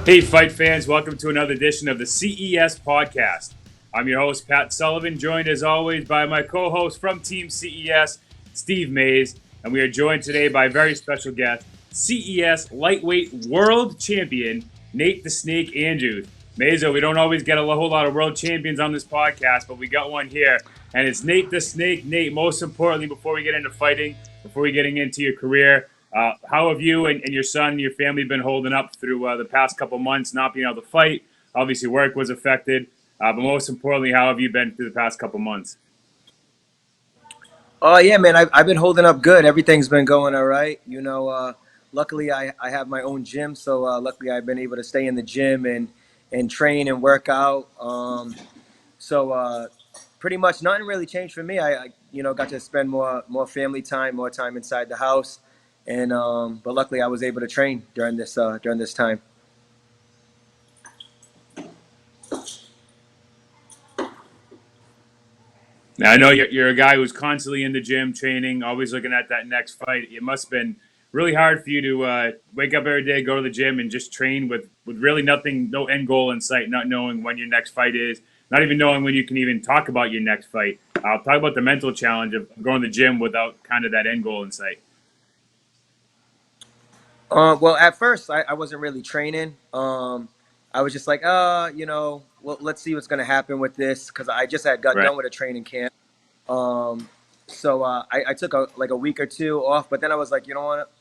Hey, fight fans, welcome to another edition of the CES podcast. I'm your host, Pat Sullivan, joined as always by my co host from Team CES, Steve Mays. And we are joined today by a very special guest, CES Lightweight World Champion, Nate the Snake Andrews. Mazo, we don't always get a whole lot of world champions on this podcast, but we got one here. And it's Nate the Snake. Nate, most importantly, before we get into fighting, before we getting into your career, how have you and your son and your family been holding up through the past couple months, not being able to fight? Obviously, work was affected. But most importantly, how have you been through the past couple months? Oh yeah, man. I've been holding up good. Everything's been going all right. Luckily I have my own gym, so luckily I've been able to stay in the gym and train and work out. So pretty much nothing really changed for me. I got to spend more family time, more time inside the house, and but luckily I was able to train during this time. Now, I know you're a guy who's constantly in the gym, training, always looking at that next fight. It must have been really hard for you to wake up every day, go to the gym, and just train with really nothing, no end goal in sight, not knowing when your next fight is, not even knowing when you can even talk about your next fight. I'll talk about the mental challenge of going to the gym without kind of that end goal in sight. Well, at first I wasn't really training. I was just like, well, let's see what's gonna happen with this because I just had got Right. done with a training camp. Um, so I took a week or two off, but then I was like, you know what?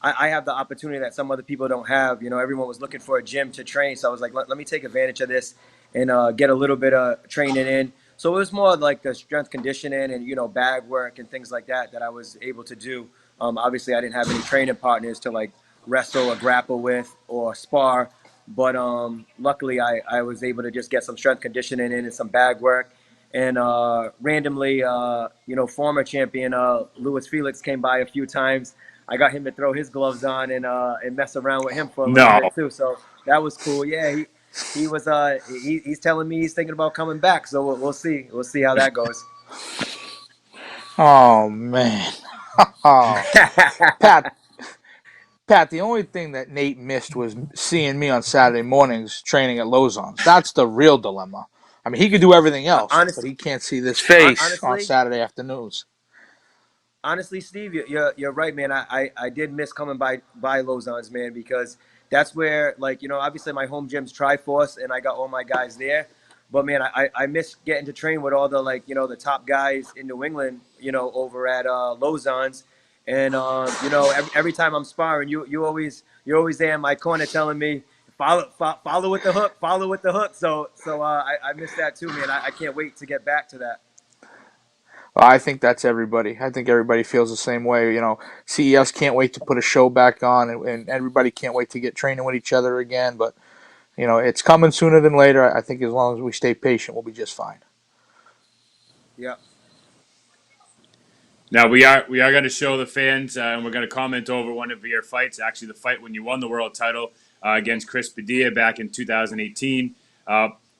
I have the opportunity that some other people don't have. Everyone was looking for a gym to train, so I was like, let me take advantage of this and get a little bit of training in. So it was more like the strength conditioning and bag work and things like that I was able to do. Obviously, I didn't have any training partners to like wrestle or grapple with or spar, but luckily I was able to just get some strength conditioning in and some bag work. And randomly, former champion Louis Felix came by a few times. I got him to throw his gloves on and mess around with him for a little No. bit too. So that was cool. Yeah, he's telling me he's thinking about coming back. So we'll see. We'll see how that goes. Oh man. Oh, Pat, Pat, the only thing that Nate missed was seeing me on Saturday mornings training at Lozon's. That's the real dilemma. I mean, he could do everything else, but Honestly, he can't see this face on honestly, Saturday afternoons. honestly, Steve, you're right, man. I did miss coming by Lozon's, man, because that's where, like, obviously my home gym's Triforce, and I got all my guys there. But man, I miss getting to train with all the, like, the top guys in New England, over at Lozon's. And every time I'm sparring, you're always there in my corner telling me follow with the hook, follow with the hook. So I miss that too, man. I can't wait to get back to that. Well, I think that's everybody. I think everybody feels the same way. CES can't wait to put a show back on, and everybody can't wait to get training with each other again. But it's coming sooner than later. I think as long as we stay patient, we'll be just fine. Yeah. Now we are going to show the fans, and we're going to comment over one of your fights. Actually, the fight when you won the world title against Chris Padilla back in 2018.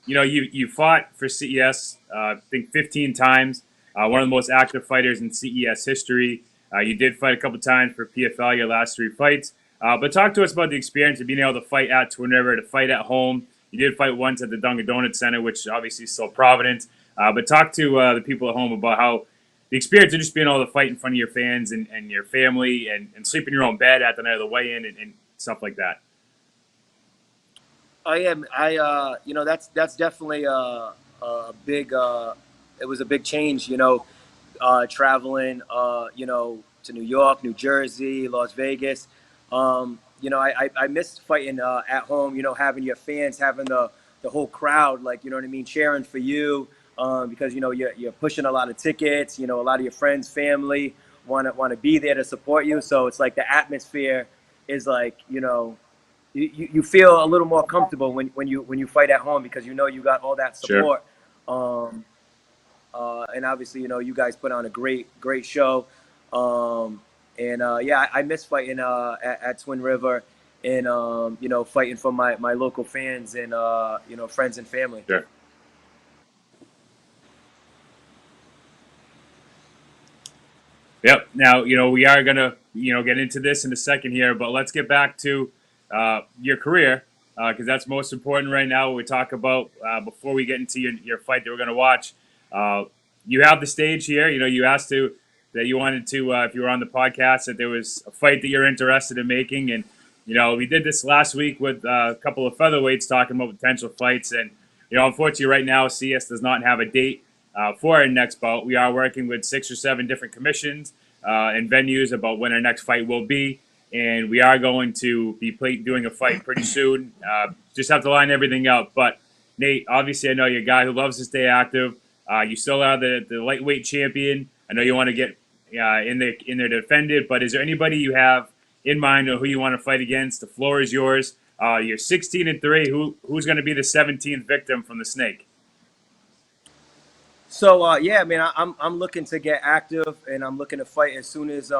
You fought for CES, I think 15 times. One of the most active fighters in CES history. You did fight a couple times for PFL your last three fights. But talk to us about the experience of being able to fight at Twin River, to fight at home. You did fight once at the Dunkin' Donuts Center, which obviously is still Providence. But talk to the people at home about how the experience of just being able to fight in front of your fans and your family and sleep in your own bed at the night of the weigh-in and stuff like that. I am. That's definitely a big. It was a big change. Traveling. To New York, New Jersey, Las Vegas. I miss fighting at home. Having your fans, having the whole crowd, like what I mean, cheering for you. Because you're pushing a lot of tickets. A lot of your friends, family want to be there to support you. So it's like the atmosphere is like you feel a little more comfortable when you fight at home because you got all that Sure. support. And obviously you guys put on a great show. Yeah, I miss fighting at Twin River and fighting for my local fans and friends and family. Sure. Yep. Now, we are going to, get into this in a second here, but let's get back to your career. because that's most important right now. What we talk about before we get into your fight that we're going to watch. Uh, you have the stage here. You know, you asked that you wanted to, if you were on the podcast, that there was a fight that you're interested in making. And, you know, we did this last week with a couple of featherweights talking about potential fights. And, you know, unfortunately, right now, CS does not have a date for our next bout. We are working with 6 or 7 different commissions and venues about when our next fight will be. And we are going to be doing a fight pretty soon. Just have to line everything up. But, Nate, obviously, I know you're a guy who loves to stay active. You still are the lightweight champion. I know you want to get in there to defend it, but is there anybody you have in mind or who you want to fight against? The floor is yours. You're 16-3. Who's going to be the 17th victim from the snake? So yeah, I mean, I'm looking to get active, and I'm looking to fight as soon as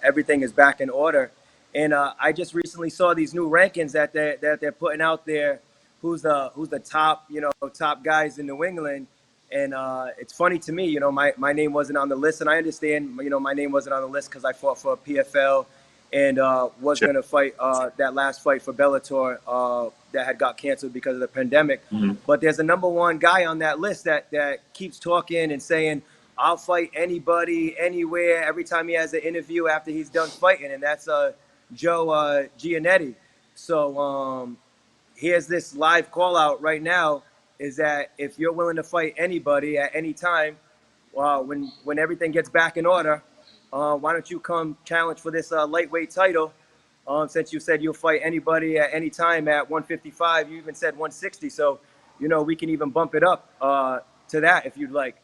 everything is back in order. And I just recently saw these new rankings that they're putting out there. Who's the top top guys in New England? And it's funny to me, my name wasn't on the list, and I understand, my name wasn't on the list because I fought for PFL and was Sure. going to fight that last fight for Bellator that had got canceled because of the pandemic. Mm-hmm. But there's a number one guy on that list that keeps talking and saying, I'll fight anybody, anywhere, every time he has an interview after he's done fighting, and that's Joe Giannetti. So here's this live call out right now, is that if you're willing to fight anybody at any time, when everything gets back in order, why don't you come challenge for this lightweight title? Since you said you'll fight anybody at any time at 155, you even said 160. So, we can even bump it up to that if you'd like.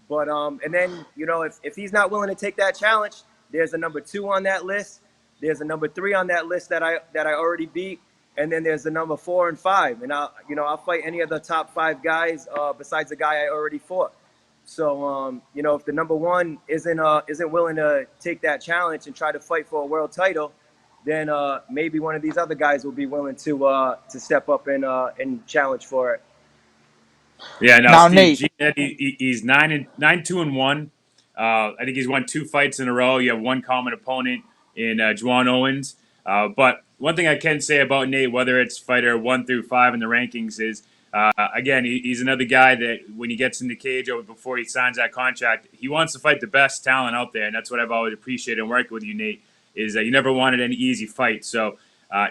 But and then if he's not willing to take that challenge, there's a number 2 on that list. There's a number 3 on that list that I already beat, and then there's the number 4 and 5. And I'll fight any of the top 5 guys besides the guy I already fought. So if the number 1 isn't willing to take that challenge and try to fight for a world title, then maybe one of these other guys will be willing to step up and challenge for it. Yeah, now Now, Steve Nate, Giannetti, he's 9-2-1. I think he's won 2 fights in a row. You have one common opponent in Juwan Owens. But one thing I can say about Nate, whether it's fighter 1 through 5 in the rankings, is again he's another guy that when he gets in the cage or before he signs that contract, he wants to fight the best talent out there, and that's what I've always appreciated in working with you, Nate. Is that you never wanted any easy fight. So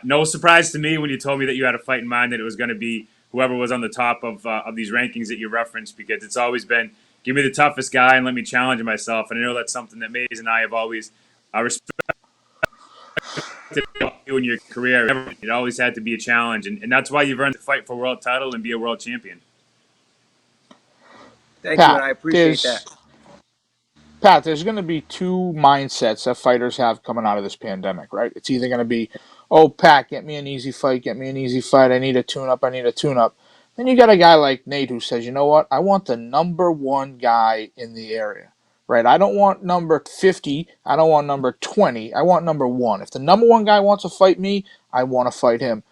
no surprise to me when you told me that you had a fight in mind that it was going to be whoever was on the top of these rankings that you referenced, because it's always been give me the toughest guy and let me challenge myself. And I know that's something that Mays and I have always respected you in your career. It always had to be a challenge, and that's why you've earned the fight for a world title and be a world champion. Thank you, and Pat, I appreciate that. there's going to be 2 mindsets that fighters have coming out of this pandemic, right? It's either going to be, oh, Pat, get me an easy fight, get me an easy fight. I need a tune-up, I need a tune-up. Then you got a guy like Nate who says, you know what? I want the number 1 guy in the area, right? I don't want number 50. I don't want number 20. I want number 1. If the number 1 guy wants to fight me, I want to fight him.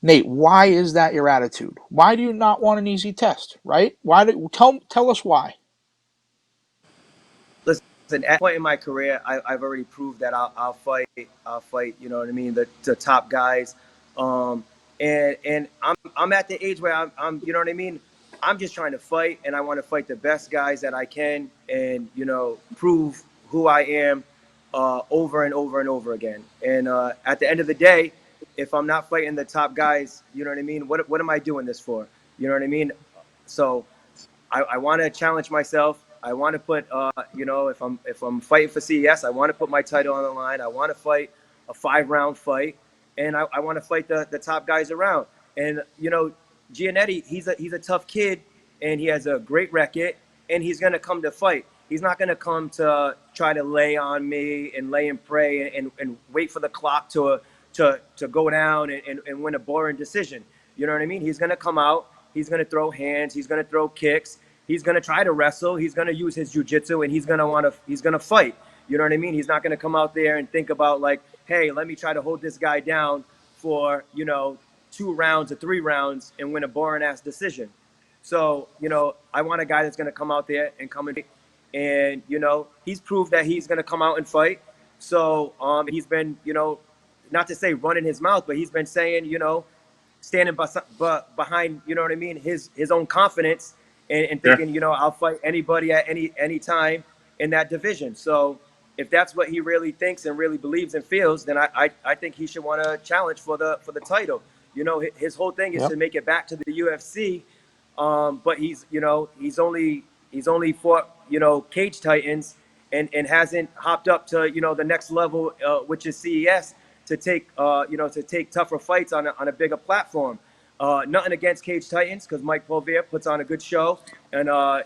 Nate, why is that your attitude? Why do you not want an easy test, right? Tell us why. Listen, at that point in my career, I've already proved that I'll fight. I'll fight. You know what I mean? The top guys, and I'm at the age where I'm. You know what I mean? I'm just trying to fight, and I want to fight the best guys that I can, and prove who I am over and over and over again. And at the end of the day, if I'm not fighting the top guys, you know what I mean? What am I doing this for? You know what I mean? So I want to challenge myself. I want to put, if I'm fighting for CES, I want to put my title on the line. I want to fight a 5-round fight, and I want to fight the top guys around. And Giannetti, he's a tough kid, and he has a great record, and he's gonna come to fight. He's not gonna come to try to lay on me and lay and pray and wait for the clock to go down and win a boring decision. You know what I mean? He's gonna come out. He's gonna throw hands. He's gonna throw kicks. He's gonna try to wrestle. He's gonna use his jiu-jitsu, and he's gonna fight. You know what I mean? He's not gonna come out there and think about like, hey, let me try to hold this guy down for 2 rounds or 3 rounds and win a boring ass decision. So I want a guy that's gonna come out there and come in, and he's proved that he's gonna come out and fight. So he's been not to say running his mouth, but he's been saying, standing behind, you know what I mean, his own confidence, and Sure. thinking, I'll fight anybody at any time in that division. So if that's what he really thinks and really believes and feels, then I think he should want to challenge for the title. His whole thing is Yep. to make it back to the UFC. But he's only fought, cage titans, and hasn't hopped up to, the next level, which is CES, to take tougher fights on a bigger platform. Nothing against cage titans, because Mike Polvere puts on a good show, and I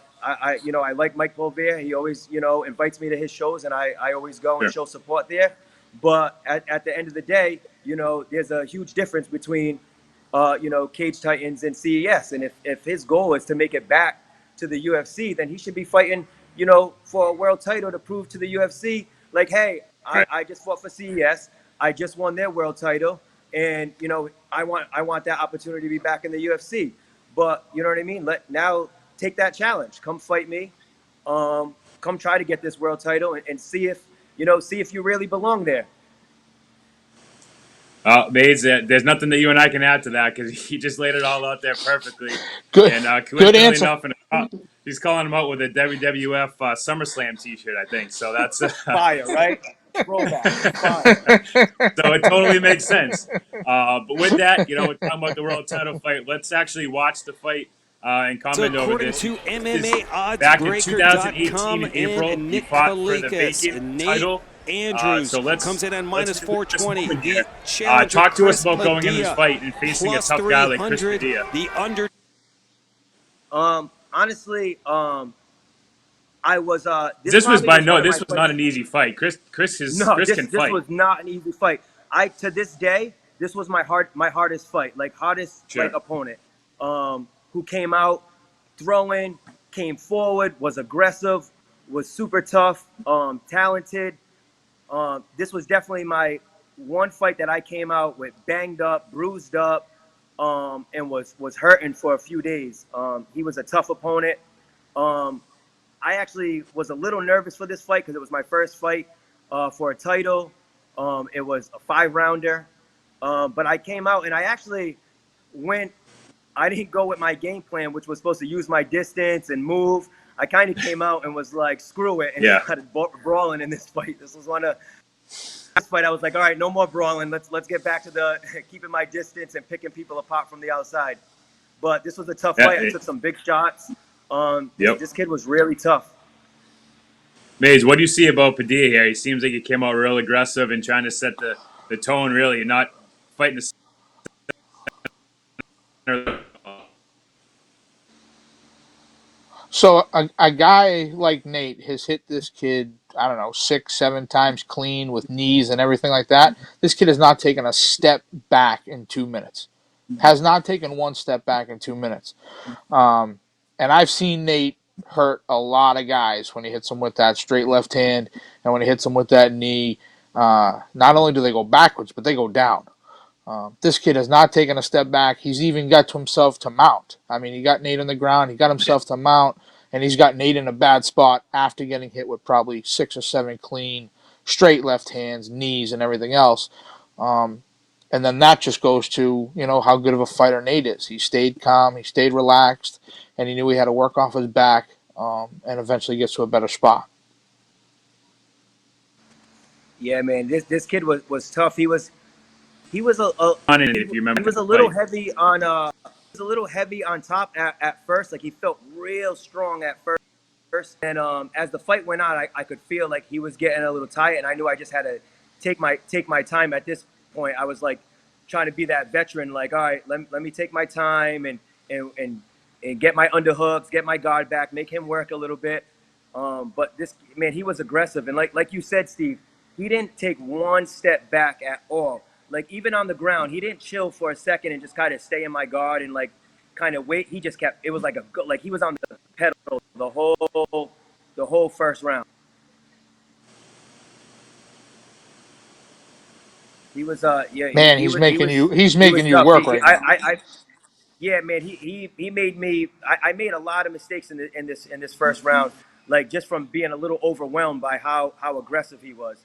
like Mike Polvere. He always, invites me to his shows, and I always go and Sure. show support there. But at the end of the day, there's a huge difference between cage titans and CES. And if his goal is to make it back to the UFC, then he should be fighting, for a world title to prove to the UFC, like, hey, Right. I just fought for CES. I just won their world title. And, I want that opportunity to be back in the UFC. But you know what I mean? Now take that challenge. Come fight me. Come try to get this world title, and see if you really belong there. Mays, there's nothing that you and I can add to that because he just laid it all out there perfectly. Good. And Good coincidentally answer. enough, he's calling him out with a WWF SummerSlam T-shirt, I think. So that's Fire, right? Throwback. Fire. so it totally makes sense. But with that, we're talking about the world title fight. Let's actually watch the fight and So comment over according this. to Back in 2018 MMAOddsBreaker.com in April, and he Nick fought for the Kalikas, vacant Nate title. Andrews So let's comes in at let's minus do this 420. moment The here. challenger, Talk to us Chris about going into this Padilla, fight and facing a plus tough guy like Chris 300. Padilla. The under. Honestly, I was This was probably by was no. one of This my was fights. not an easy fight. Chris No, can this fight. was not an easy fight. To this day, this was my hardest fight, like hardest Sure. opponent. Who came out throwing, came forward, was aggressive, was super tough, talented. This was definitely my one fight that I came out with banged up, bruised up, and was hurting for a few days. He was a tough opponent. I actually was a little nervous for this fight because it was my first fight for a title. It was a 5-rounder, but I came out and I actually went. I didn't go with my game plan, which was supposed to use my distance and move. I kind of came out and was like, screw it, and Yeah. started brawling in this fight. This was one of this fight. I was like, all right, no more brawling. Let's get back to the keeping my distance and picking people apart from the outside. But this was a tough fight. I took some big shots. Yep. This kid was really tough. Mays, what do you see about Padilla here? He seems like he came out real aggressive and trying to set the tone. Really, you're not fighting the center. So a guy like Nate has hit this kid, I don't know, 6, 7 times clean with knees and everything like that. This kid has not taken a step back in 2 minutes. Has not taken one step back in 2 minutes. And I've seen Nate hurt a lot of guys when he hits them with that straight left hand and when he hits them with that knee. Not only do they go backwards, but they go down. This kid has not taken a step back. He's even got to himself to mount. I mean, he got Nate on the ground. He got himself to mount, and he's got Nate in a bad spot after getting hit with probably 6 or 7 clean, straight left hands, knees, and everything else. And then that just goes to, how good of a fighter Nate is. He stayed calm, he stayed relaxed, and he knew he had to work off his back and eventually gets to a better spot. Yeah, man, this kid was tough. He was If you remember, he was a little heavy on top at first. Like, he felt real strong at first, and as the fight went on, I could feel like he was getting a little tired, and I knew I just had to take my time. At this point, I was like trying to be that veteran, like, all right, let me take my time and get my underhooks, get my guard back, make him work a little bit. But this man, he was aggressive, and like you said, Steve, he didn't take one step back at all. Like, even on the ground, he didn't chill for a second and just kind of stay in my guard and like kind of wait. He just kept. It was like he was on the pedal the whole first round. He was yeah. Man, he's making you work right now. Yeah, man. He made me. I made a lot of mistakes in this first round, like just from being a little overwhelmed by how aggressive he was.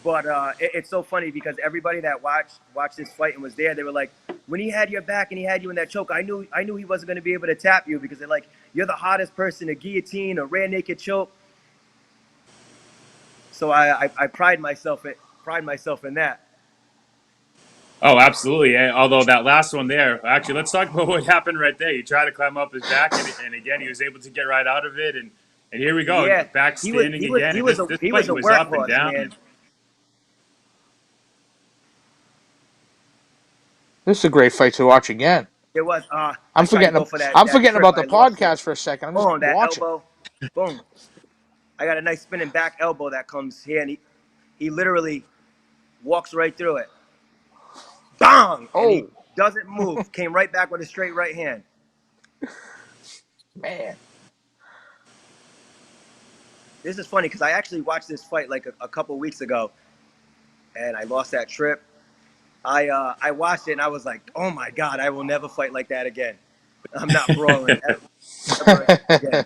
But it's so funny because everybody that watched this fight and was there, they were like, when he had your back and he had you in that choke, I knew he wasn't going to be able to tap you because they're like, you're the hottest person, a guillotine, a rear naked choke. So I pride myself in that. Oh, absolutely. Although that last one there, actually, let's talk about what happened right there. He tried to climb up his back, and again, he was able to get right out of it. And here we go, Yeah, back he was standing he was again. he And was this a this he was fight a was up and workhorse, down. man. This is a great fight to watch again. It was. I I'm tried to forgetting. go for that I'm that forgetting trip. about the I lost it. podcast for a second. I'm just Boom, that watching. elbow. Boom. I got a nice spinning back elbow that comes here, and he literally walks right through it. Bang! And he Oh doesn't move. Came right back with a straight right hand. man. This is funny because I actually watched this fight like a couple weeks ago, and I lost that trip. I watched it and I was like, oh my god, I will never fight like that again. I'm not brawling ever again.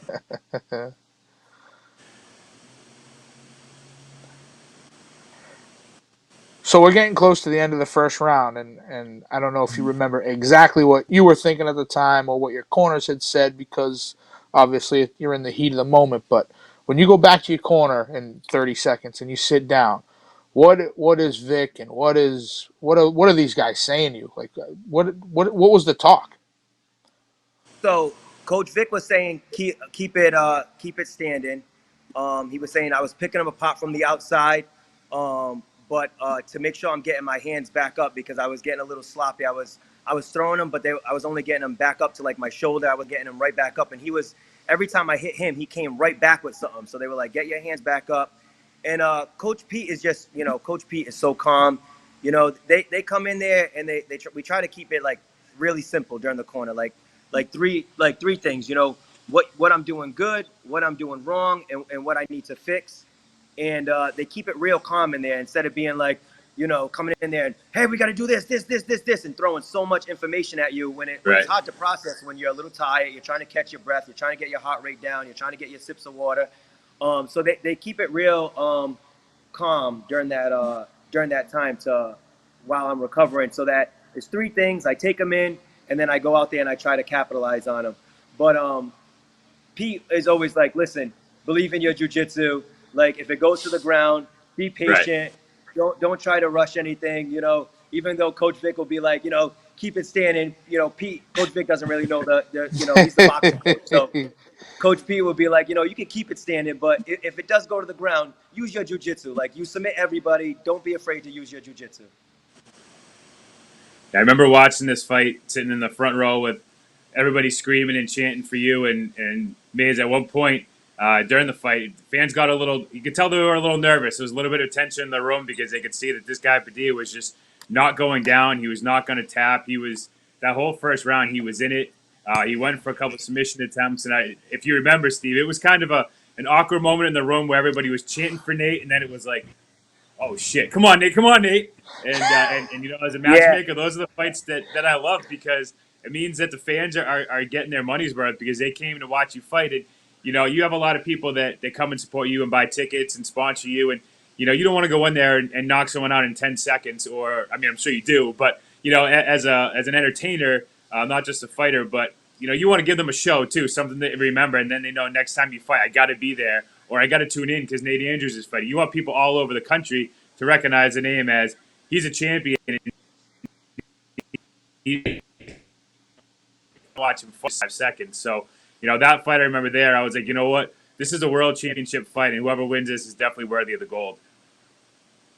So we're getting close to the end of the first round, and I don't know if you remember exactly what you were thinking at the time or what your corners had said because obviously you're in the heat of the moment. But when you go back to your corner in 30 seconds and you sit down, what is Vic and what are these guys saying to you? Like what was the talk? So Coach Vic was saying keep it standing. He was saying I was picking them apart from the outside, but to make sure I'm getting my hands back up because I was getting a little sloppy. I was throwing them, but I was only getting them back up to like my shoulder. I was getting them right back up, and he was every time I hit him, he came right back with something. So they were like, get your hands back up. And Coach Pete is just Coach Pete is so calm. They come in there and we try to keep it like really simple during the corner, like three things. What I'm doing good, what I'm doing wrong, and what I need to fix. And they keep it real calm in there instead of being like, coming in there and hey, we got to do this, and throwing so much information at you when it's Right. hard to process when you're a little tired. You're trying to catch your breath. You're trying to get your heart rate down. You're trying to get your sips of water. So they keep it real calm during that time to while I'm recovering. So that it's three things. I take them in, and then I go out there and I try to capitalize on them. But Pete is always like, listen, believe in your jujitsu. Like if it goes to the ground, be Right. patient. Don't try to rush anything. Even though Coach Vic will be like, keep it standing. Coach Vic doesn't really know he's the boxing coach. So Coach P will be like, you can keep it standing, but if it does go to the ground, use your jujitsu. Like you submit everybody. Don't be afraid to use your jujitsu. I remember watching this fight, sitting in the front row with everybody screaming and chanting for you, and Mays at one point during the fight, fans got a little. You could tell they were a little nervous. There was a little bit of tension in the room because they could see that this guy Padilla was just not going down. He was not going to tap. He was that whole first round. He was in it. He went for a couple of submission attempts, and if you remember, Steve, it was kind of an awkward moment in the room where everybody was chanting for Nate, and then it was like, oh shit, come on, Nate, come on, Nate. And as a Yeah, matchmaker, those are the fights that I love because it means that the fans are getting their money's worth because they came to watch you fight. And you have a lot of people that come and support you and buy tickets and sponsor you, and you don't want to go in there and knock someone out in 10 seconds. Or I mean, I'm sure you do, but as an entertainer, not just a fighter, but you want to give them a show too, something to remember, and then they know next time you fight, I got to be there or I got to tune in because Nate Andrews is fighting. You want people all over the country to recognize the name as he's a champion. And he watch him for 5 seconds. So that fight I remember there. I was like, you know what? This is a world championship fight, and whoever wins this is definitely worthy of the gold.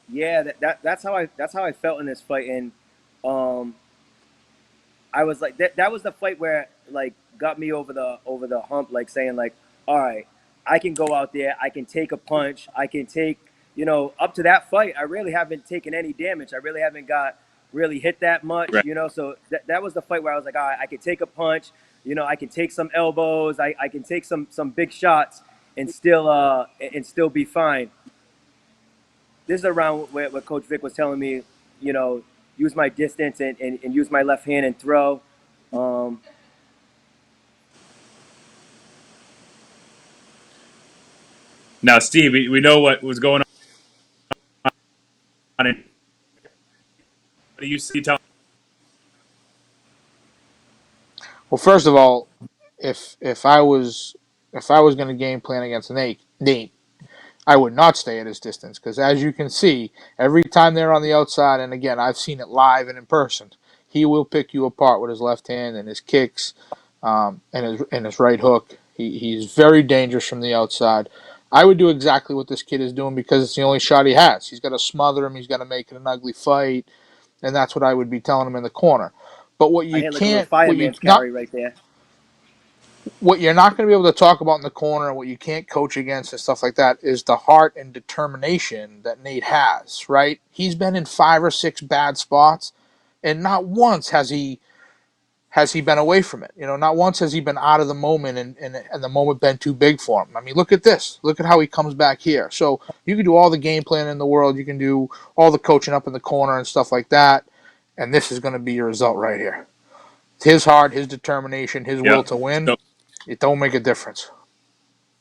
yeah. That's how I felt in this fight, and um, I was like that was the fight where like got me over the hump, like saying like, all right, I can go out there, I can take a punch, I can take up to that fight, I really haven't taken any damage. I really haven't got really hit that much, Right. so that was the fight where I was like, all right, I can take a punch, I can take some elbows, I can take some big shots and still be fine. This is around where Coach Vic was telling me, you know, use my distance and use my left hand and throw. Um, Now, Steve, we know what was going on What do you see? Well, first of all, if I was going to game plan against Nate, I would not stay at his distance because, as you can see, every time they're on the outside, and again, I've seen it live and in person, he will pick you apart with his left hand and his kicks, and his right hook. He's very dangerous from the outside. I would do exactly what this kid is doing because it's the only shot he has. He's got to smother him. He's got to make it an ugly fight, and that's what I would be telling him in the corner. But what I you had like a little can't, what you fireman's not, carry right there. what you're not going to be able to talk about in the corner, what you can't coach against and stuff like that, is the heart and determination that Nate has. Right? He's been in 5 or 6 bad spots, and not once has he been away from it. Not once has he been out of the moment and the moment been too big for him. I mean, look at this. Look at how he comes back here. So you can do all the game plan in the world. You can do all the coaching up in the corner and stuff like that, and this is going to be your result right here. It's his heart, his determination, his will Yep. to win. So, It don't make a difference.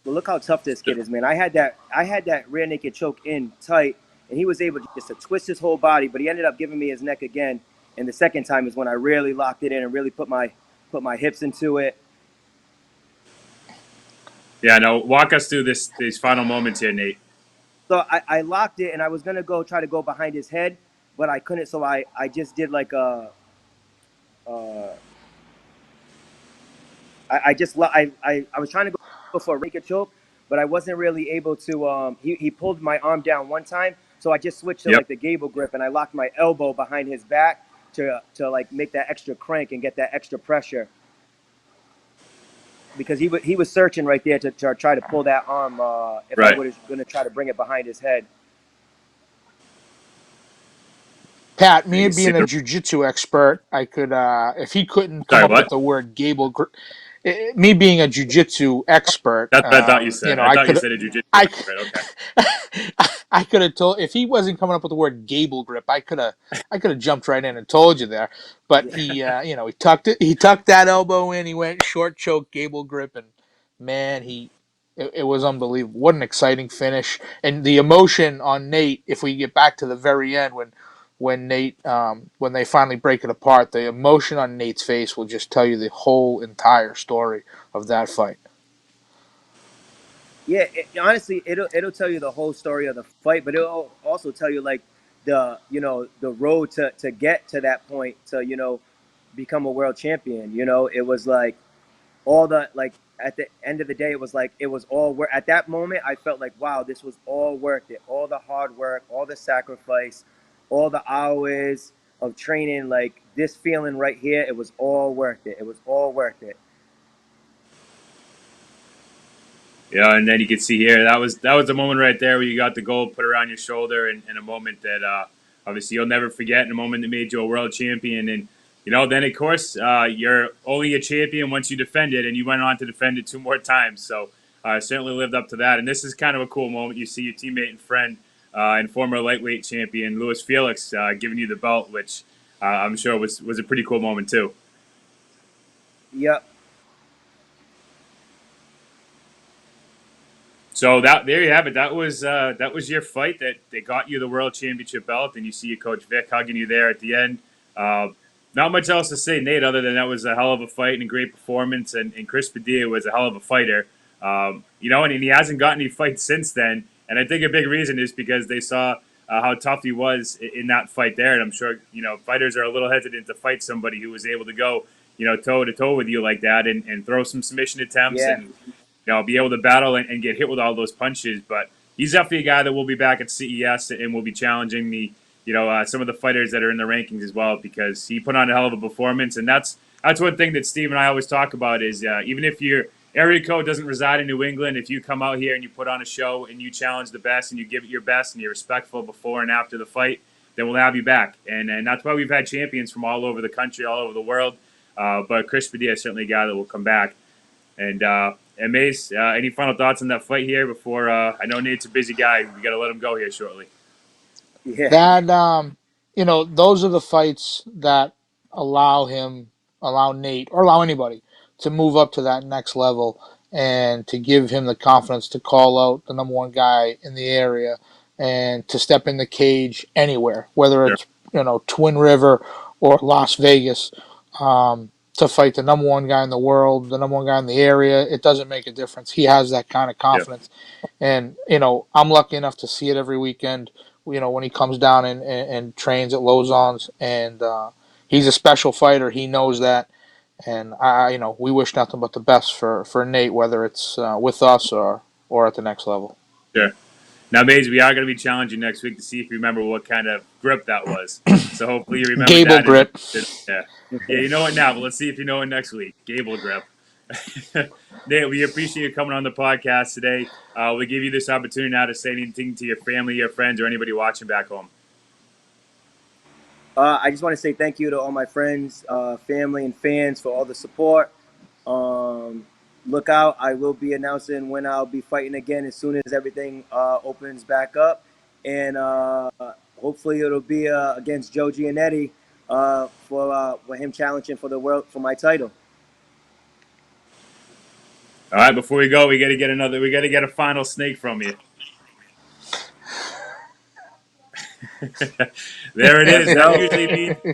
But look how tough this kid is, man. I had that rear naked choke in tight, and he was able just to twist his whole body, but he ended up giving me his neck again. And the second time is when I really locked it in and really put my hips into it. yeah, no, walk us through these final moments here, Nate. So I locked it, and I was gonna try to go behind his head, but I couldn't. So I just did like uh, I was trying to go for a naked choke, but I wasn't really able to. He pulled my arm down one time, so I just switched to Yep. like the gable grip, and I locked my elbow behind his back to like make that extra crank and get that extra pressure because he was searching right there to try to pull that arm if I Right. was going to try to bring it behind his head. Pat, You me can see. being a jiu-jitsu expert, I could, if he couldn't come Sorry, up with what? the word me being a jiu-jitsu expert, That's what I thought you said. I I thought you could, said a jujitsu I, expert. Okay. I could have told if he wasn't coming up with the word gable grip, I could have jumped right in and told you there. But Yeah, he tucked that elbow in, he went short choke, gable grip, and man, it was unbelievable. What an exciting finish, and the emotion on Nate. If we get back to the very end when Nate when they finally break it apart, the emotion on Nate's face will just tell you the whole entire story of that fight. yeah. Honestly, it'll tell you the whole story of the fight, but it'll also tell you like the road to get to that point to become a world champion. It was like all the like at the end of the day, it was like it was all worth. At that moment, I felt like wow, this was all worth it. All the hard work, all the sacrifice, all the hours of training. Like this feeling right here, it was all worth it. It was all worth it. Yeah, and then you can see here that was the moment right there where you got the gold put around your shoulder, and a moment that obviously you'll never forget, and a moment that made you a world champion. And then of course you're only a champion once you defend it, and you went on to defend it 2 more times. So certainly lived up to that. And this is kind of a cool moment. You see your teammate and friend and former lightweight champion Louis Felix giving you the belt, which I'm sure was a pretty cool moment too. Yep. So there you have it. That was your fight that got you the world championship belt, and you see your coach Vic hugging you there at the end. Uh, Not much else to say, Nate, other than that was a hell of a fight and a great performance, and Chris Padilla was a hell of a fighter. And he hasn't gotten any fights since then. And I think a big reason is because they saw how tough he was in that fight there, and I'm sure fighters are a little hesitant to fight somebody who was able to go toe to toe with you like that and throw some submission attempts Yeah. and be able to battle and get hit with all those punches. But he's definitely a guy that will be back at CES and will be challenging some of the fighters that are in the rankings as well, because he put on a hell of a performance. And that's one thing that Steve and I always talk about is even if your area code doesn't reside in New England, if you come out here and you put on a show and you challenge the best and you give it your best and you're respectful before and after the fight, then we'll have you back. And that's why we've had champions from all over the country, all over the world. But Chris Padilla is certainly a guy that will come back. And Mace, any final thoughts on that fight here before I know Nate's a busy guy. We got to let him go here shortly. Yeah. That those are the fights that allow Nate or allow anybody to move up to that next level and to give him the confidence to call out the number one guy in the area and to step in the cage anywhere, whether Sure. it's Twin River or Las Vegas, to fight the number one guy in the world, the number one guy in the area. It doesn't make a difference. He has that kind of Yeah. confidence, and I'm lucky enough to see it every weekend. When he comes down and trains at Lozon's, and he's a special fighter. He knows that, and we wish nothing but the best for Nate, whether it's with us or at the next level. Sure. Now, Maze, we are going to be challenging next week to see if you remember what kind of grip that was. So hopefully you remember Gable that. grip. Yeah, you know it now, but let's see if you know it next week. Gable grip. Nate, we appreciate you coming on the podcast today. We give you this opportunity now to say anything to your family, your friends, or anybody watching back home. I just want to say thank you to all my friends, family, and fans for all the support. Look out. I will be announcing when I'll be fighting again as soon as everything opens back up. And hopefully it'll be against Joe Giannetti for him challenging for my title. All right, before we go, we got to get a final snake from you. There it is.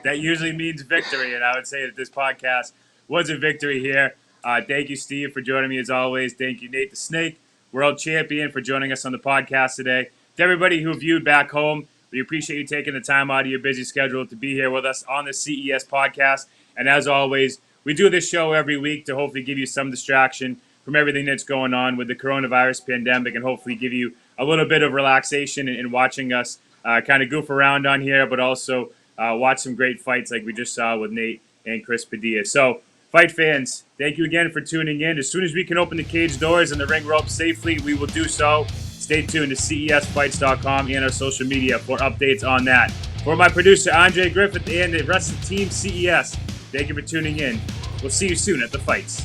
That usually means victory, and I would say that this podcast was a victory here. Thank you, Steve, for joining me as always. Thank you, Nate the Snake, world champion, for joining us on the podcast today. To everybody who viewed back home, we appreciate you taking the time out of your busy schedule to be here with us on the CES podcast. And as always, we do this show every week to hopefully give you some distraction from everything that's going on with the coronavirus pandemic, and hopefully give you a little bit of relaxation in watching us kind of goof around on here, but also watch some great fights like we just saw with Nate and Chris Padilla. So, fight fans, thank you again for tuning in. As soon as we can open the cage doors and the ring ropes safely, we will do so. Stay tuned to CESfights.com and our social media for updates on that. For my producer, Andre Griffith, and the rest of Team CES, thank you for tuning in. We'll see you soon at the fights.